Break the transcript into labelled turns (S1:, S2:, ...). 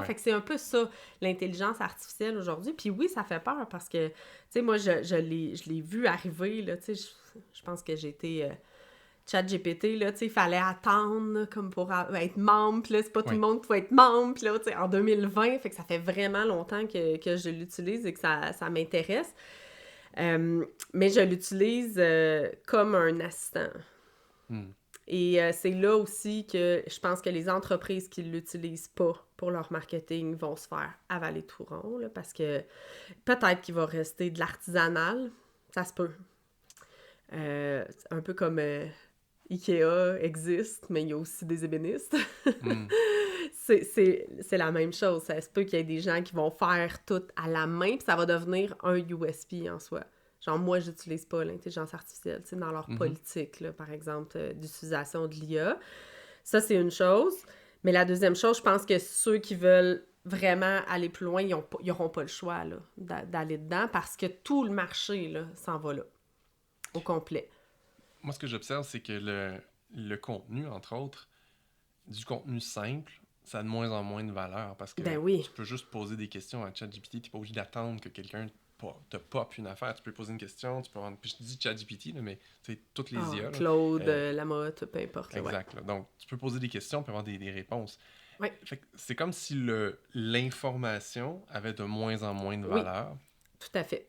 S1: Fait que c'est un peu ça, l'intelligence artificielle aujourd'hui. Puis oui, ça fait peur parce que, tu sais, moi, je l'ai vu arriver, là, tu sais, je pense que j'ai été... ChatGPT, là, tu sais, il fallait attendre là, comme pour être membre, puis là, c'est pas tout
S2: Oui.
S1: le monde qui peut être membre, puis là, tu sais, en 2020, fait que ça fait vraiment longtemps que je l'utilise et que ça m'intéresse. Mais je l'utilise comme un assistant.
S2: Hmm.
S1: Et c'est là aussi que je pense que les entreprises qui ne l'utilisent pas pour leur marketing vont se faire avaler tout rond, là, parce que peut-être qu'il va rester de l'artisanal, ça se peut. Un peu comme Ikea existe, mais il y a aussi des ébénistes.
S2: Hmm.
S1: C'est la même chose. Ça se peut qu'il y ait des gens qui vont faire tout à la main, puis ça va devenir un USP en soi. Genre, moi, j'utilise pas l'intelligence artificielle, tu sais, dans leur
S2: Mhm.
S1: politique, là, par exemple, d'utilisation de l'IA. Ça, c'est une chose. Mais la deuxième chose, je pense que ceux qui veulent vraiment aller plus loin, ils n'auront pas le choix là, d'aller dedans parce que tout le marché là, s'en va là, au complet.
S2: Moi, ce que j'observe, c'est que le contenu, entre autres, du contenu simple, ça a de moins en moins de valeur parce que
S1: Ben oui.
S2: tu peux juste poser des questions à ChatGPT, tu n'es pas obligé d'attendre que quelqu'un te pop une affaire. Tu peux poser une question, tu peux rendre... Puis je dis ChatGPT, là, mais c'est toutes les
S1: Ah,
S2: IA. Là.
S1: Claude,
S2: Euh,
S1: Lamotte, peu importe, là, ouais.
S2: exact. Là. Donc, tu peux poser des questions puis avoir des réponses.
S1: Ouais,
S2: Fait que c'est comme si l'information avait de moins en moins de
S1: oui,
S2: valeur.
S1: tout à fait.